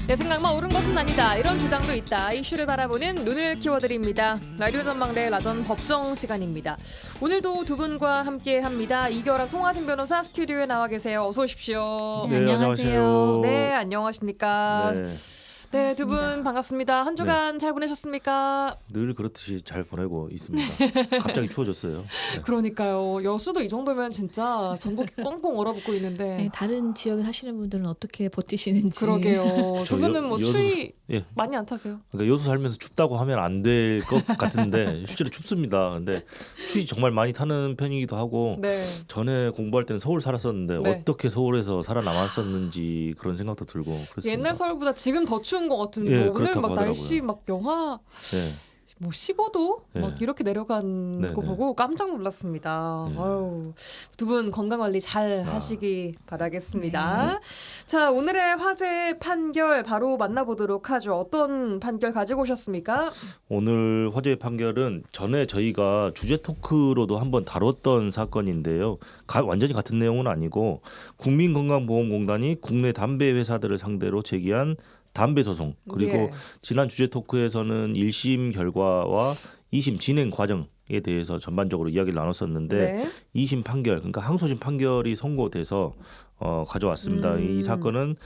내 생각만 옳은 것은 아니다. 이런 주장도 있다. 이슈를 바라보는 눈을 키워드립니다. 라디오 전망대 라전 법정 시간입니다. 오늘도 두 분과 함께합니다. 이결아 송하진 변호사 스튜디오에 나와 계세요. 어서 오십시오. 네, 안녕하세요. 네, 안녕하십니까. 네, 네, 두 분 반갑습니다. 한 주간 잘 보내셨습니까? 늘 그렇듯이 잘 보내고 있습니다. 갑자기 추워졌어요. 네. 그러니까요. 여수도 이 정도면 진짜 전국이 꽁꽁 얼어붙고 있는데. 네, 다른 지역에 사시는 분들은 어떻게 버티시는지. 그러게요. 두 분은 뭐 추위 예. 많이 안 타세요? 그러니까 여수 살면서 춥다고 하면 안 될 것 같은데 실제로 춥습니다. 근데 추위 정말 많이 타는 편이기도 하고 네. 전에 공부할 때는 서울 살았었는데 네. 어떻게 서울에서 살아남았었는지 그런 생각도 들고 그렇습니다. 옛날 서울보다 지금 더 추운 것 같은데 예, 오늘 그렇다고 막 하더라고요. 날씨 막 영하 네. 뭐 15도 네. 막 이렇게 내려간 네, 거 네. 보고 깜짝 놀랐습니다. 네. 아유, 두 분 건강 관리 잘 아. 하시기 바라겠습니다. 자, 오늘의 화제 판결 바로 만나보도록 하죠. 어떤 판결 가지고 오셨습니까? 오늘 화제의 판결은 전에 저희가 주제 토크로도 한번 다뤘던 사건인데요. 완전히 같은 내용은 아니고 국민건강보험공단이 국내 담배 회사들을 상대로 제기한 담배 소송 그리고 예. 지난 주제 토크에서는 1심 결과와 2심 진행 과정에 대해서 전반적으로 이야기를 나눴었는데 네. 2심 판결 그러니까 항소심 판결이 선고돼서 가져왔습니다. 이 사건은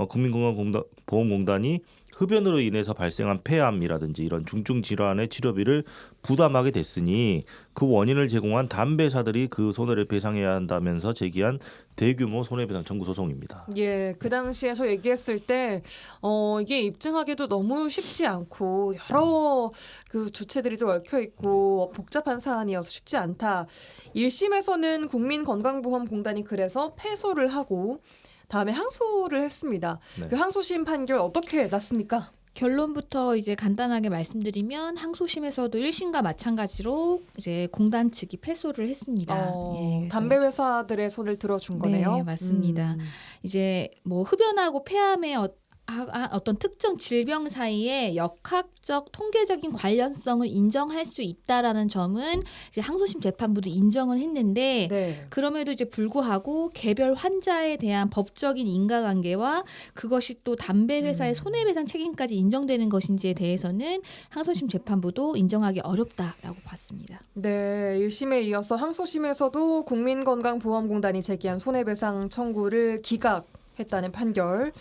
국민건강보험공단이 흡연으로 인해서 발생한 폐암이라든지 이런 중증 질환의 치료비를 부담하게 됐으니 그 원인을 제공한 담배 회사들이 그 손해를 배상해야 한다면서 제기한 대규모 손해배상 청구 소송입니다. 예, 그 당시에 저 얘기했을 때 이게 입증하기도 너무 쉽지 않고 여러 그 주체들이 좀 얽혀 있고 복잡한 사안이어서 쉽지 않다. 1심에서는 국민건강보험공단이 그래서 패소를 하고 다음에 항소를 했습니다. 네. 그 항소심 판결 어떻게 났습니까? 결론부터 이제 간단하게 말씀드리면 항소심에서도 1심과 마찬가지로 이제 공단 측이 패소를 했습니다. 예, 그래서 담배 이제 회사들의 손을 들어준 거네요. 네, 맞습니다. 이제 뭐 흡연하고 폐암의 어떤 특정 질병 사이에 역학적 통계적인 관련성을 인정할 수 있다라는 점은 이제 항소심 재판부도 인정을 했는데 네. 그럼에도 이제 불구하고 개별 환자에 대한 법적인 인과관계와 그것이 또 담배 회사의 손해배상 책임까지 인정되는 것인지에 대해서는 항소심 재판부도 인정하기 어렵다라고 봤습니다. 네, 1심에 이어서 항소심에서도 국민건강보험공단이 제기한 손해배상 청구를 기각했다는 판결.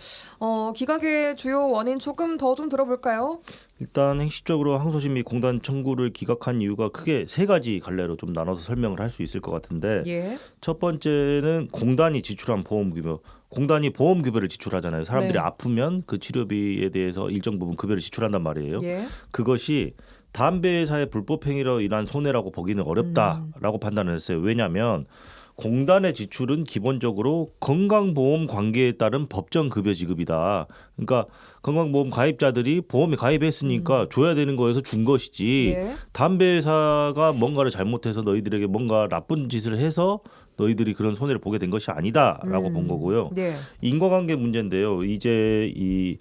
기각의 주요 원인 조금 더 좀 들어볼까요? 일단 행시적으로 항소심이 공단 청구를 기각한 이유가 크게 세 가지 갈래로 좀 나눠서 설명을 할 수 있을 것 같은데 예. 첫 번째는 공단이 지출한 보험급여. 공단이 보험급여를 지출하잖아요. 사람들이 네. 아프면 그 치료비에 대해서 일정 부분 급여를 지출한단 말이에요. 예. 그것이 담배 회사의 불법 행위로 인한 손해라고 보기는 어렵다라고 판단을 했어요. 왜냐하면 공단의 지출은 기본적으로 건강보험 관계에 따른 법정 급여 지급이다. 그러니까 건강보험 가입자들이 보험에 가입했으니까 줘야 되는 거에서 준 것이지 예. 담배 회사가 뭔가를 잘못해서 너희들에게 뭔가 나쁜 짓을 해서 너희들이 그런 손해를 보게 된 것이 아니다라고 본 거고요. 네. 인과관계 문제인데요. 이제 이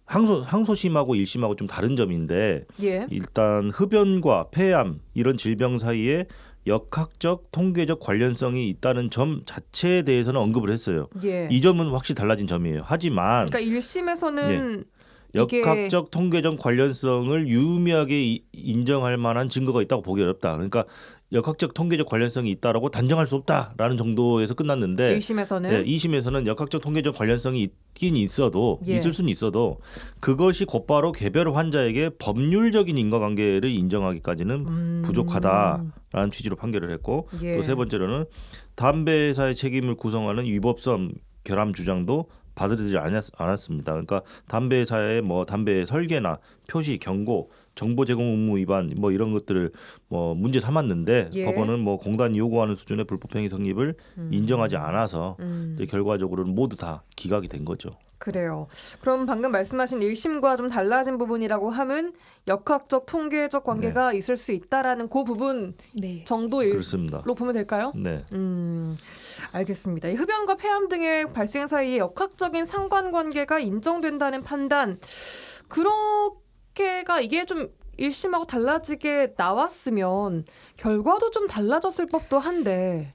항소심하고 1심하고 좀 다른 점인데 예. 일단 흡연과 폐암 이런 질병 사이에 역학적 통계적 관련성이 있다는 점 자체에 대해서는 언급을 했어요. 예. 이 점은 확실히 달라진 점이에요. 하지만 그러니까 1심에서는 역학적 통계적 관련성을 유의미하게 인정할 만한 증거가 있다고 보기 어렵다. 그러니까 역학적 통계적 관련성이 있다라고 단정할 수 없다라는 정도에서 끝났는데 1심에서는 2심에서는 역학적 통계적 관련성이 있긴 있어도 예. 있을 수는 있어도 그것이 곧바로 개별 환자에게 법률적인 인과관계를 인정하기까지는 부족하다라는 취지로 판결을 했고 예. 또 세 번째로는 담배 회사의 책임을 구성하는 위법성 결함 주장도 받아들이지 않았습니다. 그러니까 담배 회사의 뭐 담배 설계나 표시, 경고, 정보 제공 의무 위반 뭐 이런 것들을 뭐 문제 삼았는데 예. 법원은 뭐 공단이 요구하는 수준의 불법행위 성립을 인정하지 않아서 이제 결과적으로는 모두 다 기각이 된 거죠. 그래요. 그럼 방금 말씀하신 1심과 좀 달라진 부분이라고 하면 역학적 통계적 관계가 있을 수 있다라는 그 부분 네. 정도로 그렇습니다. 보면 될까요? 네. 알겠습니다. 이 흡연과 폐암 등의 발생 사이에 역학적인 상관관계가 인정된다는 판단 그렇게가 이게 좀 1심하고 달라지게 나왔으면 결과도 좀 달라졌을 법도 한데.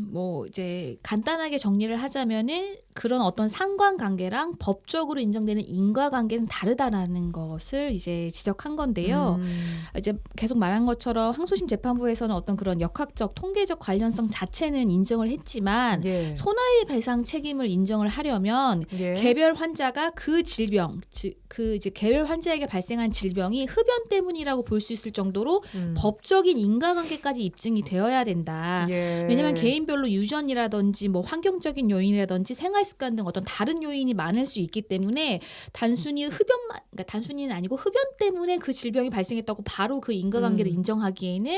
뭐 이제 간단하게 정리를 하자면은 그런 어떤 상관관계랑 법적으로 인정되는 인과관계는 다르다라는 것을 이제 지적한 건데요. 이제 계속 말한 것처럼 항소심 재판부에서는 어떤 그런 역학적 통계적 관련성 자체는 인정을 했지만 예. 손해의 배상 책임을 인정을 하려면 예. 개별 환자가 그 질병, 그 이제 개별 환자에게 발생한 질병이 흡연 때문이라고 볼 수 있을 정도로 법적인 인과관계까지 입증이 되어야 된다. 예. 왜냐하면 개인별로 유전이라든지 뭐 환경적인 요인이라든지 생활 습관 등 어떤 다른 요인이 많을 수 있기 때문에 단순히 흡연만, 그러니까 단순히는 아니고 흡연 때문에 그 질병이 발생했다고 바로 그 인과관계를 인정하기에는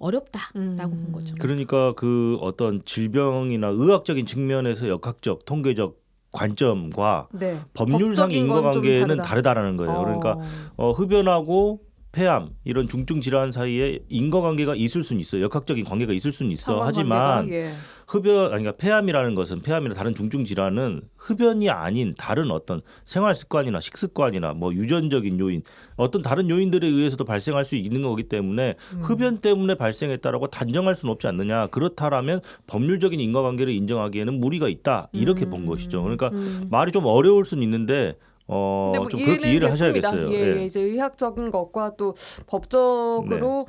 어렵다라고 본 거죠. 그러니까 그 어떤 질병이나 의학적인 측면에서 역학적 통계적 관점과 네. 법률상 법적인 건좀 인과관계는 다르다. 다르다라는 거예요. 그러니까 흡연하고 폐암 이런 중증 질환 사이에 인과관계가 있을 수는 있어요. 역학적인 관계가 있을 수는 있어. 하지만 예. 그러니까 폐암이라는 것은 폐암이나 다른 중증 질환은 흡연이 아닌 다른 어떤 생활 습관이나 식습관이나 뭐 유전적인 요인, 어떤 다른 요인들에 의해서도 발생할 수 있는 거기 때문에 흡연 때문에 발생했다라고 단정할 수는 없지 않느냐. 그렇다라면 법률적인 인과관계를 인정하기에는 무리가 있다. 이렇게 본 것이죠. 그러니까 말이 좀 어려울 수는 있는데 근데 뭐 좀 그렇게 이해를 됐습니다. 하셔야겠어요. 예, 예. 이제 의학적인 것과 또 법적으로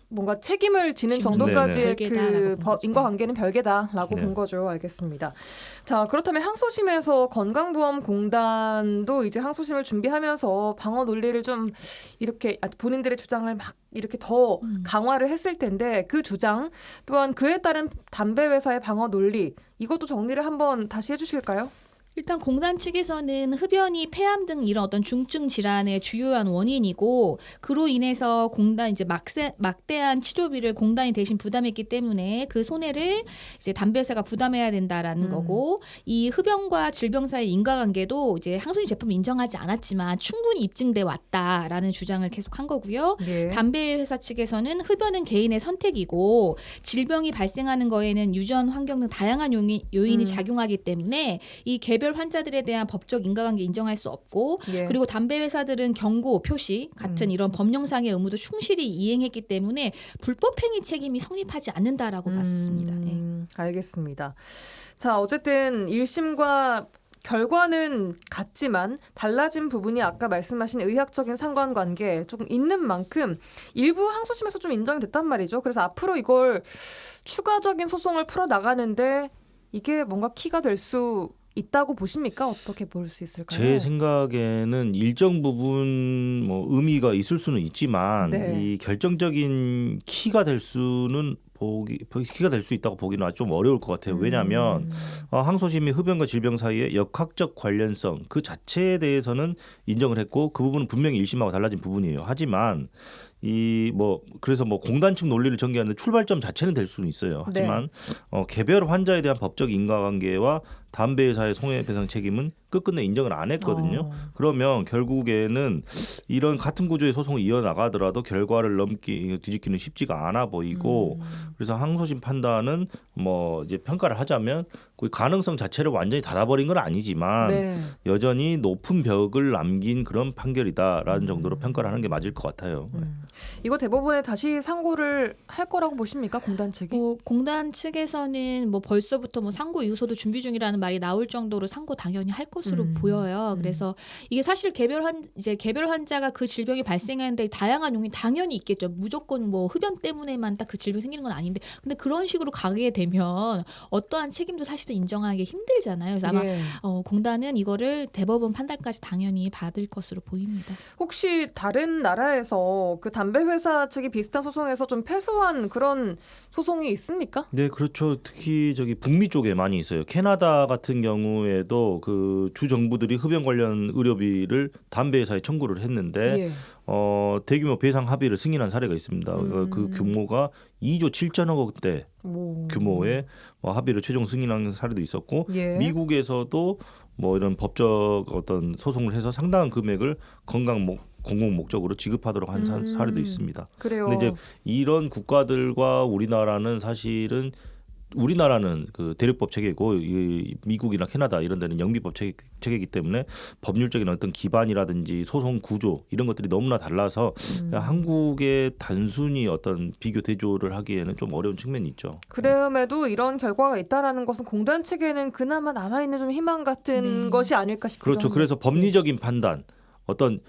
뭔가 책임을 지는 정도까지의 네네. 그 별개다라고 본 거죠. 인과관계는 별개다라고 네. 본 거죠. 알겠습니다. 자, 그렇다면 항소심에서 건강보험공단도 이제 항소심을 준비하면서 방어 논리를 좀 이렇게 본인들의 주장을 막 이렇게 더 강화를 했을 텐데 그 주장 또한 그에 따른 담배 회사의 방어 논리 이것도 정리를 한번 다시 해주실까요? 일단 공단 측에서는 흡연이 폐암 등 이런 어떤 중증 질환의 주요한 원인이고 그로 인해서 공단 이제 막대한 치료비를 공단이 대신 부담했기 때문에 그 손해를 이제 담배회사가 부담해야 된다라는 거고 이 흡연과 질병 사이의 인과관계도 이제 항소심 재판을 인정하지 않았지만 충분히 입증돼 왔다라는 주장을 계속한 거고요. 예. 담배회사 측에서는 흡연은 개인의 선택이고 질병이 발생하는 거에는 유전, 환경 등 다양한 요인이 작용하기 때문에 이 개별 환자들에 대한 법적 인과관계 인정할 수 없고 예. 그리고 담배 회사들은 경고, 표시 같은 이런 법령상의 의무도 충실히 이행했기 때문에 불법행위 책임이 성립하지 않는다라고 봤었습니다. 네. 알겠습니다. 자, 어쨌든 1심과 결과는 같지만 달라진 부분이 아까 말씀하신 의학적인 상관관계 조금 있는 만큼 일부 항소심에서 좀 인정이 됐단 말이죠. 그래서 앞으로 이걸 추가적인 소송을 풀어나가는데 이게 뭔가 키가 될 수 있다고 보십니까? 어떻게 볼 수 있을까요? 제 생각에는 일정 부분 뭐 의미가 있을 수는 있지만 네. 이 결정적인 키가 될 수는 키가 될 수 있다고 보기는 좀 어려울 것 같아요. 왜냐하면 항소심이 흡연과 질병 사이의 역학적 관련성 그 자체에 대해서는 인정을 했고 그 부분은 분명히 1심하고 달라진 부분이에요. 하지만 그래서 공단 측 논리를 전개하는 출발점 자체는 될 수는 있어요. 하지만 개별 환자에 대한 법적 인과관계와 담배 회사의 손해배상 책임은 끝끝내 인정을 안 했거든요. 그러면 결국에는 이런 같은 구조의 소송을 이어나가더라도 결과를 뒤집기는 쉽지가 않아 보이고 그래서 항소심 판단은 이제 평가를 하자면 그 가능성 자체를 완전히 닫아버린 건 아니지만 네. 여전히 높은 벽을 남긴 그런 판결이다라는 정도로 평가를 하는 게 맞을 것 같아요. 이거 대법원에 다시 상고를 할 거라고 보십니까? 공단 측이? 공단 측에서는 벌써부터 상고 이유서도 준비 중이라는 말이 나올 정도로 상고 당연히 할 것으로 보여요. 그래서 이게 사실 개별 환자가 그 질병이 발생하는데 다양한 요인이 당연히 있겠죠. 무조건 흡연 때문에만 딱 그 질병이 생기는 건 아닌데, 근데 그런 식으로 가게 되면 어떠한 책임도 사실은 인정하기 힘들잖아요. 그래서 아마 예. 공단은 이거를 대법원 판단까지 당연히 받을 것으로 보입니다. 혹시 다른 나라에서 그 담배 회사 측이 비슷한 소송에서 좀 패소한 그런 소송이 있습니까? 네, 그렇죠. 특히 북미 쪽에 많이 있어요. 캐나다 같은 경우에도 그 주 정부들이 흡연 관련 의료비를 담배 회사에 청구를 했는데 예. 대규모 배상 합의를 승인한 사례가 있습니다. 그 규모가 2조 7천억 원대 규모의 합의를 최종 승인한 사례도 있었고 예. 미국에서도 이런 법적 어떤 소송을 해서 상당한 금액을 공공 목적으로 지급하도록 한 사례도 있습니다. 그래요. 근데 이제 이런 국가들과 우리나라는 사실은 우리나라는 그 대륙법 체계고 이 미국이나 캐나다 이런 데는 영미법 체계이기 때문에 법률적인 어떤 기반이라든지 소송 구조 이런 것들이 너무나 달라서 한국의 단순히 어떤 비교 대조를 하기에는 좀 어려운 측면이 있죠. 그럼에도 이런 결과가 있다라는 것은 공단 측에는 그나마 남아있는 좀 희망 같은 네. 것이 아닐까 싶기도 그렇죠. 합니다. 그래서 법리적인 판단, 어떤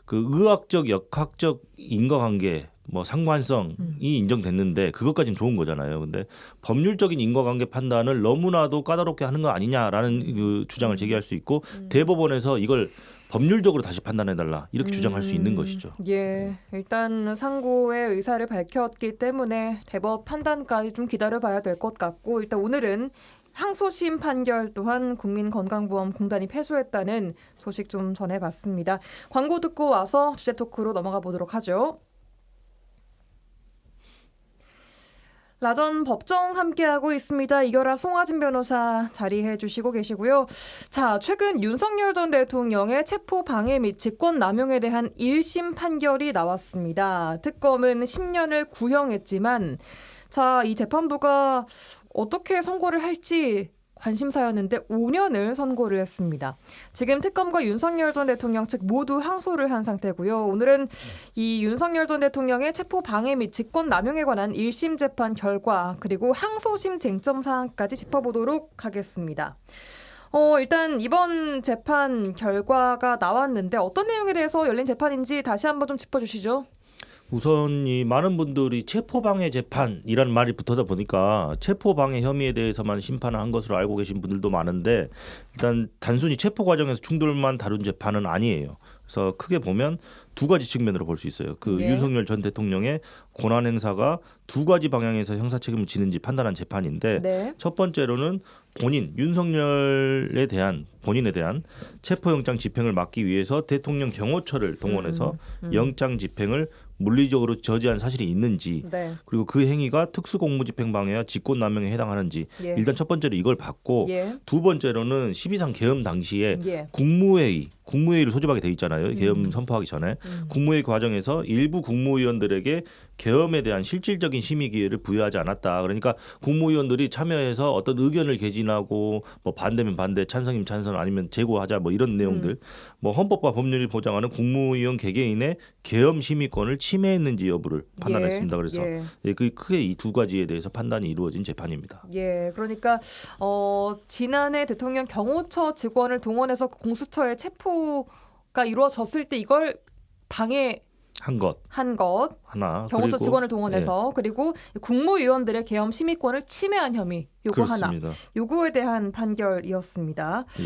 그 의학적, 역학적 인과관계, 뭐 상관성이 인정됐는데 그것까지는 좋은 거잖아요. 근데 법률적인 인과관계 판단을 너무나도 까다롭게 하는 거 아니냐라는 그 주장을 제기할 수 있고 대법원에서 이걸 법률적으로 다시 판단해달라 이렇게 주장할 수 있는 것이죠. 예, 일단 상고의 의사를 밝혔기 때문에 대법 판단까지 좀 기다려봐야 될 것 같고 일단 오늘은 항소심 판결 또한 국민건강보험공단이 패소했다는 소식 좀 전해봤습니다. 광고 듣고 와서 주제 토크로 넘어가 보도록 하죠. 라전 법정 함께하고 있습니다. 이결아 송하진 변호사 자리해 주시고 계시고요. 자, 최근 윤석열 전 대통령의 체포 방해 및 직권 남용에 대한 1심 판결이 나왔습니다. 특검은 10년을 구형했지만 자, 이 재판부가 어떻게 선고를 할지 관심사였는데 5년을 선고를 했습니다. 지금 특검과 윤석열 전 대통령 측 모두 항소를 한 상태고요. 오늘은 이 윤석열 전 대통령의 체포 방해 및 직권 남용에 관한 1심 재판 결과 그리고 항소심 쟁점 사항까지 짚어보도록 하겠습니다. 일단 이번 재판 결과가 나왔는데 어떤 내용에 대해서 열린 재판인지 다시 한번 좀 짚어주시죠. 우선 이 많은 분들이 체포방해 재판이라는 말이 붙어다 보니까 체포방해 혐의에 대해서만 심판을 한 것으로 알고 계신 분들도 많은데 일단 단순히 체포 과정에서 충돌만 다룬 재판은 아니에요. 그래서 크게 보면 두 가지 측면으로 볼 수 있어요. 그 예. 윤석열 전 대통령의 권한 행사가 두 가지 방향에서 형사 책임을 지는지 판단한 재판인데 네. 첫 번째로는 윤석열에 대한 본인에 대한 체포영장 집행을 막기 위해서 대통령 경호처를 동원해서 영장 집행을 물리적으로 저지한 사실이 있는지 네. 그리고 그 행위가 특수공무집행 방해와 직권남용에 해당하는지 예. 일단 첫 번째로 이걸 봤고 예. 두 번째로는 12상 계엄 당시에 예. 국무회의를 소집하게 돼 있잖아요. 계엄 선포하기 전에 국무회의 과정에서 일부 국무위원들에게 계엄에 대한 실질적인 심의 기회를 부여하지 않았다. 그러니까 국무위원들이 참여해서 어떤 의견을 개진하고 뭐 반대면 반대, 찬성이면 찬성, 아니면 제고하자 뭐 이런 내용들, 뭐 헌법과 법률이 보장하는 국무위원 개개인의 계엄 심의권을 침해했는지 여부를 판단했습니다. 그래서 그 크게 이 두 가지에 대해서 판단이 이루어진 재판입니다. 예, 그러니까 지난해 대통령 경호처 직원을 동원해서 공수처의 체포가 이루어졌을 때 이걸 방해한 것 하나 경호처 그리고, 직원을 동원해서 그리고 국무위원들의 계엄 심의권을 침해한 혐의 요거 그렇습니다. 하나 요거에 대한 판결이었습니다. 예.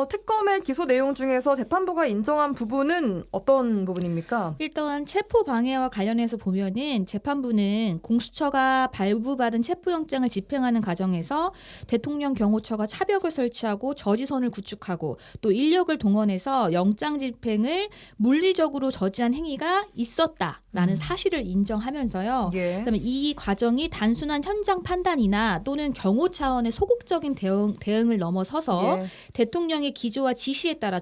특검의 기소 내용 중에서 재판부가 인정한 부분은 어떤 부분입니까? 일단 체포 방해와 관련해서 보면은 재판부는 공수처가 발부받은 체포영장을 집행하는 과정에서 대통령 경호처가 차벽을 설치하고 저지선을 구축하고 또 인력을 동원해서 영장 집행을 물리적으로 저지한 행위가 있었다라는 사실을 인정하면서요. 예. 그다음에 이 과정이 단순한 현장 판단이나 또는 경호 차원의 소극적인 대응을 넘어서서 예. 대통령의 기조와 지시에 따라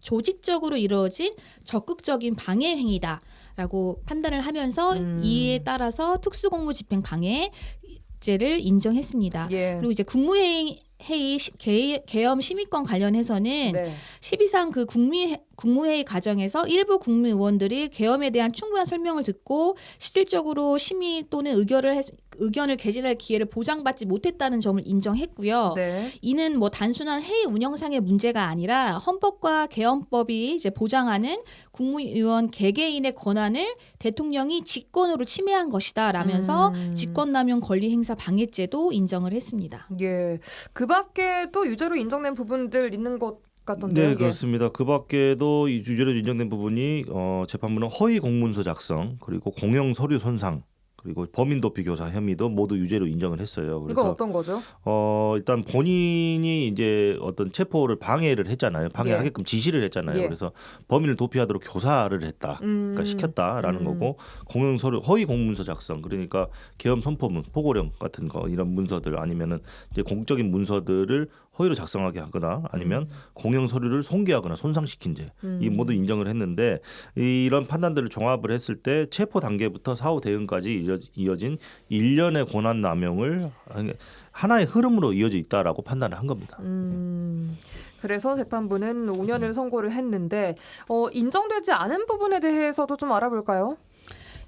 조직적으로 이루어진 적극적인 방해 행위다라고 판단을 하면서 이에 따라서 특수공무집행 방해죄를 인정했습니다. 예. 그리고 이제 국무회의 계엄 심의권 관련해서는 네. 12상 그 국무회의 과정에서 일부 국무의원들이 계엄에 대한 충분한 설명을 듣고 실질적으로 심의 또는 의견을 개진할 기회를 보장받지 못했다는 점을 인정했고요. 네. 이는 뭐 단순한 회의 운영상의 문제가 아니라 헌법과 계엄법이 이제 보장하는 국무위원 개개인의 권한을 대통령이 직권으로 침해한 것이다라면서 직권남용 권리행사 방해죄도 인정을 했습니다. 예. 그 밖에 또 유죄로 인정된 부분들 있는 것 같던데요. 네, 그렇습니다. 그 밖에도 이 유죄로 인정된 부분이 재판부는 허위 공문서 작성 그리고 공용 서류 손상 그리고 범인 도피 교사 혐의도 모두 유죄로 인정을 했어요. 그래서 이건 어떤 거죠? 일단 본인이 이제 어떤 체포를 방해를 했잖아요. 방해하게끔 지시를 했잖아요. 예. 그래서 범인을 도피하도록 교사를 했다. 그러니까 시켰다라는 거고 공용 서류 허위 공문서 작성 그러니까 계엄 선포문, 포고령 같은 거 이런 문서들 아니면은 이제 공적인 문서들을 허위로 작성하게 하거나 아니면 공영 서류를 손괴하거나 손상시킨 죄 이 모두 인정을 했는데 이런 판단들을 종합을 했을 때 체포 단계부터 사후 대응까지 이어진 일련의 권한 남용을 하나의 흐름으로 이어져 있다라고 판단을 한 겁니다. 그래서 재판부는 5년을 선고를 했는데 인정되지 않은 부분에 대해서도 좀 알아볼까요?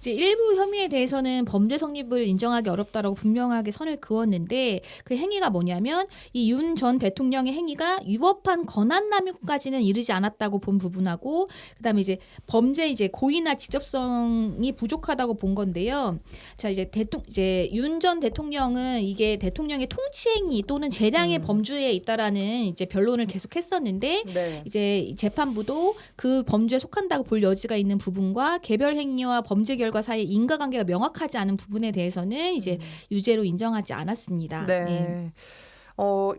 이제 일부 혐의에 대해서는 범죄 성립을 인정하기 어렵다라고 분명하게 선을 그었는데 그 행위가 뭐냐면 이 윤 전 대통령의 행위가 위법한 권한남용까지는 이르지 않았다고 본 부분하고 그다음에 이제 범죄 이제 고의나 직접성이 부족하다고 본 건데요. 자 이제 윤 전 대통령은 이게 대통령의 통치행위 또는 재량의 범주에 있다라는 이제 변론을 계속했었는데 네. 이제 재판부도 그 범죄에 속한다고 볼 여지가 있는 부분과 개별 행위와 범죄 결과 사이의 인과관계가 명확하지 않은 부분에 대해서는 이제 유죄로 인정하지 않았습니다. 네. 예.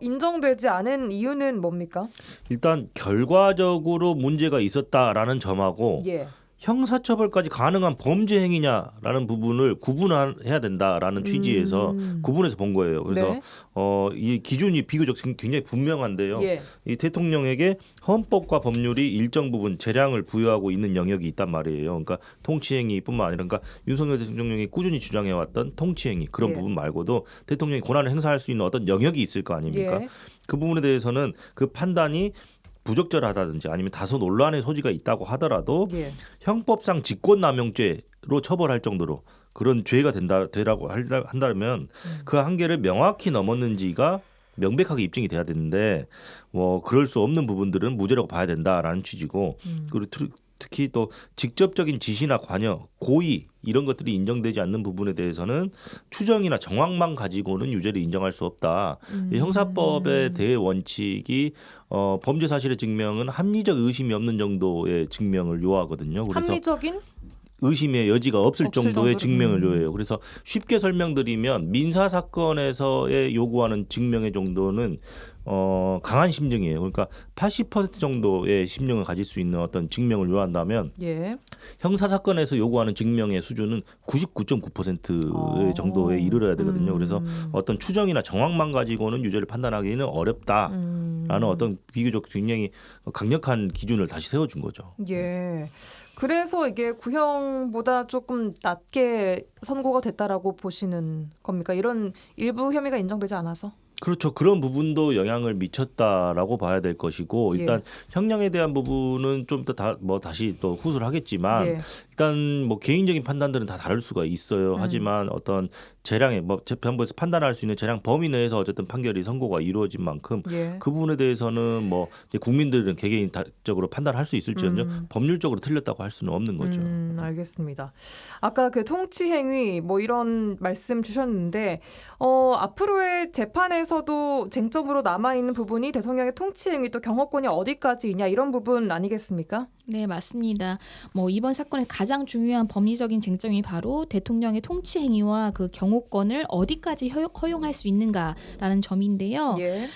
인정되지 않은 이유는 뭡니까? 일단 결과적으로 문제가 있었다라는 점하고 예. 형사처벌까지 가능한 범죄 행위냐라는 부분을 구분해야 된다라는 취지에서 구분해서 본 거예요. 그래서 네. 이 기준이 비교적 굉장히 분명한데요. 예. 이 대통령에게 헌법과 법률이 일정 부분 재량을 부여하고 있는 영역이 있단 말이에요. 그러니까 통치행위뿐만 아니라 그러니까 윤석열 대통령이 꾸준히 주장해왔던 통치행위 그런 예. 부분 말고도 대통령이 권한을 행사할 수 있는 어떤 영역이 있을 거 아닙니까? 예. 그 부분에 대해서는 그 판단이 부적절하다든지 아니면 다소 논란의 소지가 있다고 하더라도 예. 형법상 직권남용죄로 처벌할 정도로 그런 죄가 되라고 한다면 그 한계를 명확히 넘었는지가 명백하게 입증이 돼야 되는데 뭐 그럴 수 없는 부분들은 무죄라고 봐야 된다라는 취지고 그리고 특히 또 직접적인 지시나 관여, 고의 이런 것들이 인정되지 않는 부분에 대해서는 추정이나 정황만 가지고는 유죄를 인정할 수 없다. 이 형사법의 대원칙이 범죄 사실의 증명은 합리적 의심이 없는 정도의 증명을 요하거든요. 그래서 합리적인 의심의 여지가 없을 없을 정도의 정도로. 증명을 요해요. 그래서 쉽게 설명드리면 민사 사건에서의 요구하는 증명의 정도는 강한 심증이에요. 그러니까 80% 정도의 심증을 가질 수 있는 어떤 증명을 요한다면 예. 형사 사건에서 요구하는 증명의 수준은 99.9%의 정도에 이르러야 되거든요. 그래서 어떤 추정이나 정황만 가지고는 유죄를 판단하기는 어렵다라는 어떤 비교적 굉장히 강력한 기준을 다시 세워준 거죠. 예. 그래서 이게 구형보다 조금 낮게 선고가 됐다라고 보시는 겁니까? 이런 일부 혐의가 인정되지 않아서? 그렇죠. 그런 부분도 영향을 미쳤다라고 봐야 될 것이고 일단 형량에 대한 부분은 좀 더 다시 또 후수를 하겠지만 예. 일단 뭐 개인적인 판단들은 다 다를 수가 있어요. 하지만 어떤 재량의 뭐 재판부에서 판단할 수 있는 재량 범위 내에서 어쨌든 판결이 선고가 이루어진 만큼 예. 그 부분에 대해서는 뭐 이제 국민들은 개개인적으로 판단할 수 있을지언정 법률적으로 틀렸다고 할 수는 없는 거죠. 알겠습니다. 아까 그 통치행위 뭐 이런 말씀 주셨는데 앞으로의 재판에서도 쟁점으로 남아있는 부분이 대통령의 통치행위 또 경호권이 어디까지이냐 이런 부분 아니겠습니까? 네, 맞습니다. 뭐 이번 사건의 가장 중요한 법리적인 쟁점이 바로 대통령의 통치 행위와 그 경호권을 어디까지 허용할 수 있는가라는 점인데요. 예.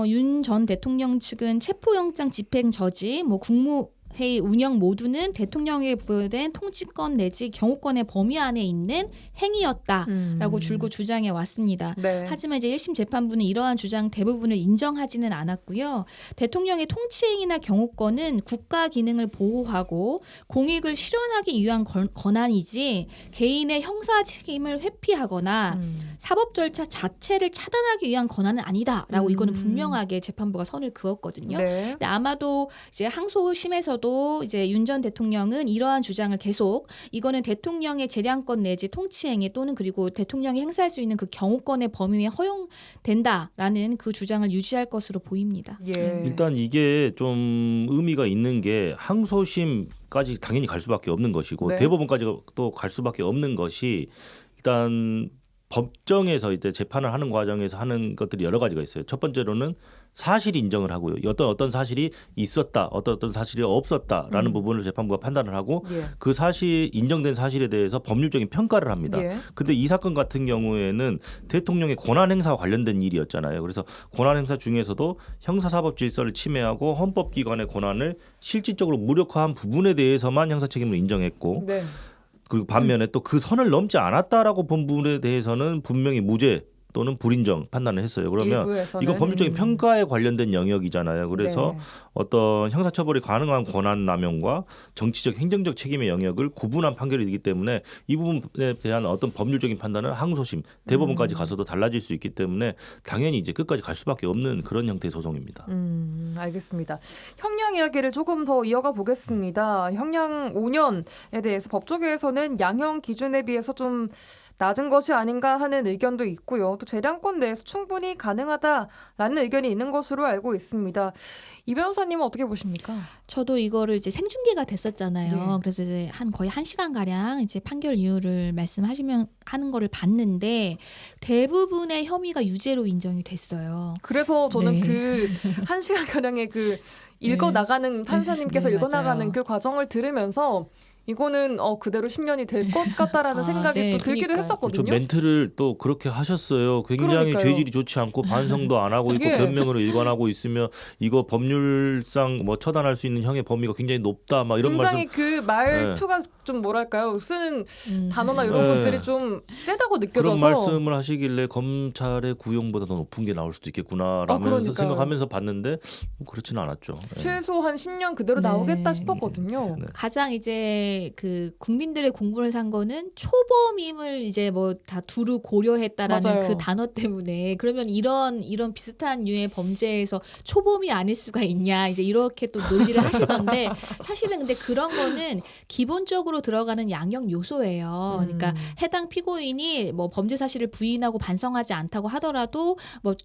윤 전 대통령 측은 체포영장 집행 저지, 뭐 국무회의 운영 모두는 대통령에게 부여된 통치권 내지 경호권의 범위 안에 있는 행위였다라고 줄곧 주장해 왔습니다. 네. 하지만 이제 1심 재판부는 이러한 주장 대부분을 인정하지는 않았고요. 대통령의 통치행위나 경호권은 국가 기능을 보호하고 공익을 실현하기 위한 권한이지 개인의 형사 책임을 회피하거나 사법 절차 자체를 차단하기 위한 권한은 아니다라고 이거는 분명하게 재판부가 선을 그었거든요. 네. 근데 아마도 이제 항소심에서도 이제 윤 전 대통령은 이러한 주장을 계속 이거는 대통령의 재량권 내지 통치행위 또는 그리고 대통령이 행사할 수 있는 그 경호권의 범위에 허용된다라는 그 주장을 유지할 것으로 보입니다. 예. 일단 이게 좀 의미가 있는 게 항소심까지 당연히 갈 수밖에 없는 것이고 네. 대법원까지 또 갈 수밖에 없는 것이 일단 법정에서 이제 재판을 하는 과정에서 하는 것들이 여러 가지가 있어요. 첫 번째로는 사실 인정을 하고요. 어떤 사실이 있었다, 어떤 사실이 없었다라는 부분을 재판부가 판단을 하고 예. 그 사실 인정된 사실에 대해서 법률적인 평가를 합니다. 예. 근데 이 사건 같은 경우에는 대통령의 권한 행사와 관련된 일이었잖아요. 그래서 권한 행사 중에서도 형사사법 질서를 침해하고 헌법기관의 권한을 실질적으로 무력화한 부분에 대해서만 형사 책임을 인정했고 네. 그 반면에 또 그 선을 넘지 않았다라고 본 부분에 대해서는 분명히 무죄 또는 불인정 판단을 했어요. 그러면 일부에서는. 이건 법률적인 평가에 관련된 영역이잖아요. 그래서 네. 어떤 형사처벌이 가능한 권한 남용과 정치적 행정적 책임의 영역을 구분한 판결이기 때문에 이 부분에 대한 어떤 법률적인 판단은 항소심, 대법원까지 가서도 달라질 수 있기 때문에 당연히 이제 끝까지 갈 수밖에 없는 그런 형태의 소송입니다. 알겠습니다. 형량 이야기를 조금 더 이어가 보겠습니다. 형량 5년에 대해서 법조계에서는 양형 기준에 비해서 좀 낮은 것이 아닌가 하는 의견도 있고요. 또 재량권 내에서 충분히 가능하다라는 의견이 있는 것으로 알고 있습니다. 이 변호사님은 어떻게 보십니까? 저도 이거를 이제 생중계가 됐었잖아요. 네. 그래서 이제 거의 1시간 가량 이제 판결 이유를 말씀하시면 하는 거를 봤는데 대부분의 혐의가 유죄로 인정이 됐어요. 그래서 저는 네. 그 1시간 가량의 그 읽어 나가는 판사님께서 네, 읽어 나가는 맞아요. 그 과정을 들으면서 이거는 그대로 10년이 될 것 같다라는 생각이 네, 또 들기도 그러니까요. 했었거든요. 저 멘트를 또 그렇게 하셨어요. 굉장히 그러니까요. 죄질이 좋지 않고 반성도 안 하고 있고 예. 변명으로 일관하고 있으며 이거 법률상 뭐 처단할 수 있는 형의 범위가 굉장히 높다 막 이런 말씀. 굉장히 그 말투가 좀 뭐랄까요 쓰는 단어나 이런 네. 것들이 좀 세다고 그런 느껴져서 말씀을 하시길래 검찰의 구형보다 더 높은 게 나올 수도 있겠구나라면서 그러니까요. 생각하면서 봤는데 뭐 그렇지는 않았죠. 예. 최소한 10년 그대로 네. 나오겠다 싶었거든요. 네. 가장 이제 그 국민들의 공분을 산 거는 초범임을 이제 뭐 다 두루 고려했다라는 맞아요. 그 단어 때문에 그러면 이런 비슷한 류의 범죄에서 초범이 아닐 수가 있냐 이제 이렇게 또 논리를 하시던데 사실은 근데 그런 거는 기본적으로 들어가는 양형 요소예요. 그러니까 해당 피고인이 뭐 범죄 사실을 부인하고 반성하지 않다고 하더라도 뭐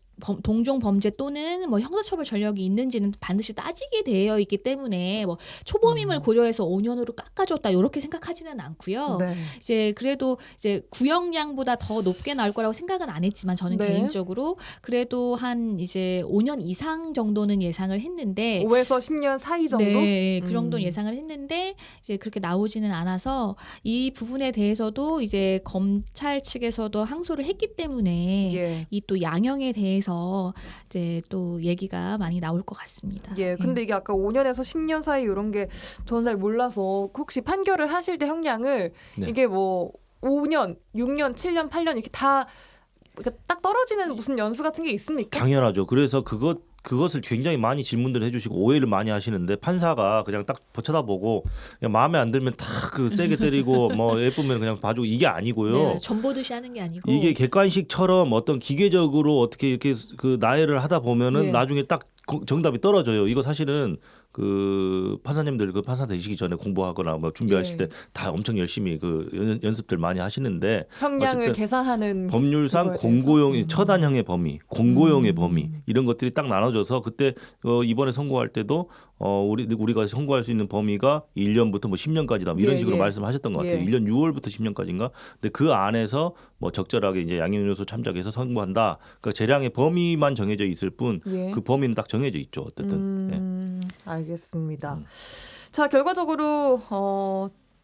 동종 범죄 또는 뭐 형사처벌 전력이 있는지는 반드시 따지게 되어 있기 때문에 뭐 초범임을 고려해서 5년으로 깎아줬다 이렇게 생각하지는 않고요. 네. 이제 그래도 이제 구형량보다 더 높게 나올 거라고 생각은 안 했지만 저는 네. 개인적으로 그래도 한 이제 5년 이상 정도는 예상을 했는데 5에서 10년 사이 정도? 네, 그 정도 음. 예상을 했는데 이제 그렇게 나오지는 않아서 이 부분에 대해서도 이제 검찰 측에서도 항소를 했기 때문에 예. 이 또 양형에 대해서 이제 또 얘기가 많이 나올 것 같습니다. 예, 근데 이게 아까 5년에서 10년 사이 이런 게 저는 잘 몰라서 혹시 판결을 하실 때 형량을 네. 이게 뭐 5년, 6년, 7년, 8년 이렇게 다 그러니까 딱 떨어지는 무슨 연수 같은 게 있습니까? 당연하죠. 그래서 그것을 굉장히 많이 질문들을 해주시고 오해를 많이 하시는데 판사가 그냥 딱 쳐다보고 그냥 마음에 안 들면 딱 그 세게 때리고 뭐 예쁘면 그냥 봐주고 이게 아니고요. 네, 전보듯이 하는 게 아니고 이게 객관식처럼 어떤 기계적으로 어떻게 이렇게 그 나열을 하다 보면은 예. 나중에 딱 정답이 떨어져요. 이거 사실은 그 판사님들 그 판사 되시기 전에 공부하거나 뭐 준비하실 예. 때 다 엄청 열심히 그 연습들 많이 하시는데 형량을 어쨌든 계산하는 법률상 그거에 대해서? 공고용 처단형의 범위, 공고용의 음. 범위 이런 것들이 딱 나눠져서 그때 이번에 선고할 때도 우리가 선고할 수 있는 범위가 1년부터 뭐 10년까지다 뭐 이런 예, 식으로 예. 말씀하셨던 것 같아요. 예. 1년 6월부터 10년까지인가. 근데 그 안에서 뭐 적절하게 이제 양형 요소 참작해서 선고한다. 그러니까 재량의 범위만 정해져 있을 뿐 예. 그 범위는 딱 정해져 있죠. 어쨌든. 예. 알겠습니다. 음. 자, 결과적으로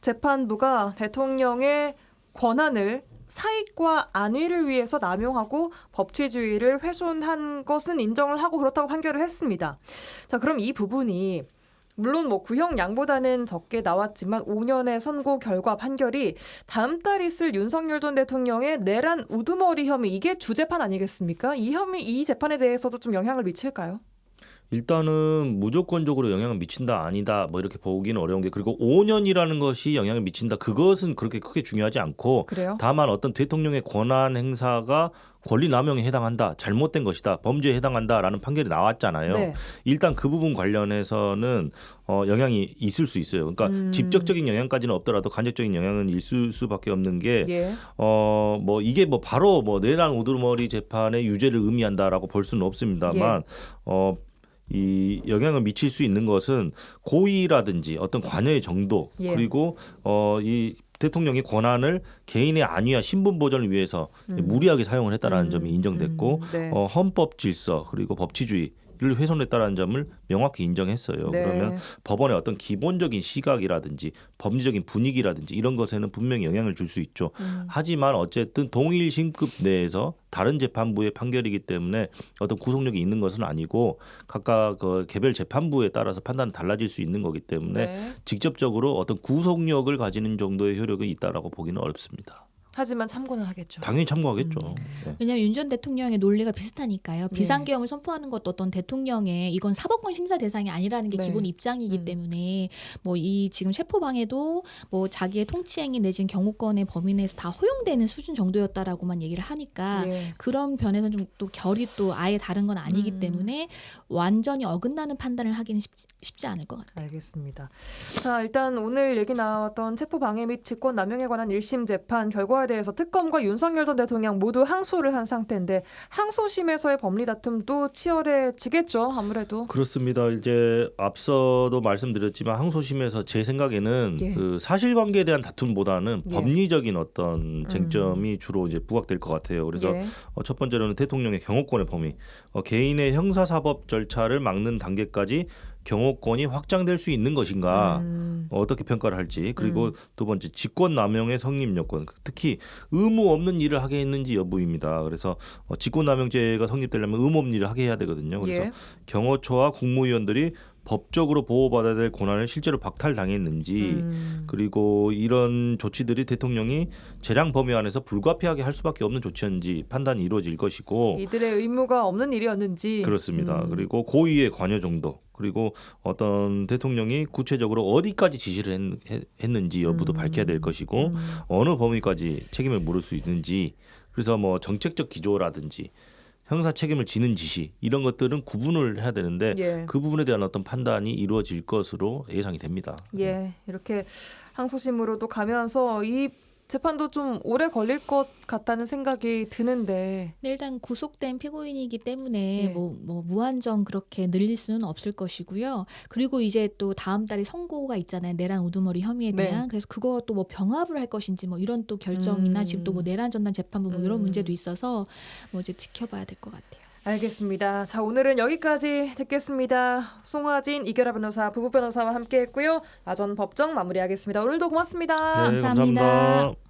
재판부가 대통령의 권한을 사익과 안위를 위해서 남용하고 법치주의를 훼손한 것은 인정을 하고 그렇다고 판결을 했습니다. 자, 그럼 이 부분이 물론 뭐 구형량보다는 적게 나왔지만 5년의 선고 결과 판결이 다음 달 있을 윤석열 전 대통령의 내란 우두머리 혐의 이게 주재판 아니겠습니까? 이 재판에 대해서도 좀 영향을 미칠까요? 일단은 무조건적으로 영향을 미친다 아니다 뭐 이렇게 보기는 어려운 게 그리고 5년이라는 것이 영향을 미친다 그것은 그렇게 크게 중요하지 않고 그래요? 다만 어떤 대통령의 권한 행사가 권리 남용에 해당한다 잘못된 것이다 범죄에 해당한다라는 판결이 나왔잖아요. 네. 일단 그 부분 관련해서는 영향이 있을 수 있어요. 그러니까 직접적인 영향까지는 없더라도 간접적인 영향은 있을 수밖에 없는 게 예. 뭐 이게 뭐 바로 뭐 내란 우두머리 재판의 유죄를 의미한다라고 볼 수는 없습니다만 이 영향을 미칠 수 있는 것은 고의라든지 어떤 관여의 정도 예. 그리고 이 대통령의 권한을 개인의 안위와 신분 보전을 위해서 무리하게 사용을 했다라는 점이 인정됐고 네. 헌법 질서 그리고 법치주의를 훼손했다라는 점을 명확히 인정했어요. 네. 그러면 법원의 어떤 기본적인 시각이라든지 법리적인 분위기라든지 이런 것에는 분명히 영향을 줄 수 있죠. 하지만 어쨌든 동일 신급 내에서 다른 재판부의 판결이기 때문에 어떤 구속력이 있는 것은 아니고 각각 그 개별 재판부에 따라서 판단은 달라질 수 있는 거기 때문에 네. 직접적으로 어떤 구속력을 가지는 정도의 효력이 있다라고 보기는 어렵습니다. 하지만 참고는 하겠죠. 당연히 참고하겠죠. 네. 왜냐하면 윤 전 대통령의 논리가 비슷하니까요. 비상계엄을 선포하는 것도 어떤 대통령의 이건 사법권 심사 대상이 아니라는 게 네. 기본 입장이기 때문에 뭐 이 지금 체포방해도 뭐 자기의 통치행위 내지는 경호권의 범위 내에서 다 허용되는 수준 정도였다라고만 얘기를 하니까 예. 그런 변에서는 좀 또 결이 또 아예 다른 건 아니기 때문에 완전히 어긋나는 판단을 하기는 쉽지 않을 것 같아요. 알겠습니다. 자, 일단 오늘 얘기 나왔던 체포방해 및 직권남용에 관한 1심 재판 결과에 대해서 특검과 윤석열 전 대통령 모두 항소를 한 상태인데 항소심에서의 법리 다툼도 치열해지겠죠, 아무래도. 그렇습니다. 이제 앞서도 말씀드렸지만 항소심에서 제 생각에는 예. 그 사실관계에 대한 다툼보다는 예. 법리적인 어떤 쟁점이 주로 이제 부각될 것 같아요. 그래서 예. 첫 번째로는 대통령의 경호권의 범위, 개인의 형사사법 절차를 막는 단계까지 경호권이 확장될 수 있는 것인가, 어떻게 평가를 할지, 그리고 두 번째 직권남용의 성립 요건, 특히 의무 없는 일을 하게 했는지 여부입니다. 그래서 직권남용죄가 성립되려면 의무 없는 일을 하게 해야 되거든요. 그래서 예. 경호처와 국무위원들이 법적으로 보호받아야 될 권한을 실제로 박탈당했는지, 그리고 이런 조치들이 대통령이 재량 범위 안에서 불가피하게 할 수밖에 없는 조치였는지 판단이 이루어질 것이고, 이들의 의무가 없는 일이었는지. 그렇습니다. 그리고 고의의 관여 정도, 그리고 어떤 대통령이 구체적으로 어디까지 지시를 했는지 여부도 밝혀야 될 것이고, 어느 범위까지 책임을 물을 수 있는지, 그래서 뭐 정책적 기조라든지 형사 책임을 지는 지시, 이런 것들은 구분을 해야 되는데 예. 그 부분에 대한 어떤 판단이 이루어질 것으로 예상이 됩니다. 예, 이렇게 항소심으로도 가면서 이 재판도 좀 오래 걸릴 것 같다는 생각이 드는데. 근데 일단 구속된 피고인이기 때문에 예. 뭐 무한정 그렇게 늘릴 수는 없을 것이고요. 그리고 이제 또 다음 달에 선고가 있잖아요. 내란 우두머리 혐의에 네. 대한. 그래서 그것도 뭐 병합을 할 것인지 뭐 이런 또 결정이나 지금 또 뭐 내란 전담 재판부 뭐 이런 문제도 있어서 뭐 이제 지켜봐야 될 것 같아요. 알겠습니다. 자, 오늘은 여기까지 듣겠습니다. 송화진, 이결아 변호사, 부부 변호사와 함께했고요. 아전 법정 마무리하겠습니다. 오늘도 고맙습니다. 네, 감사합니다. 감사합니다.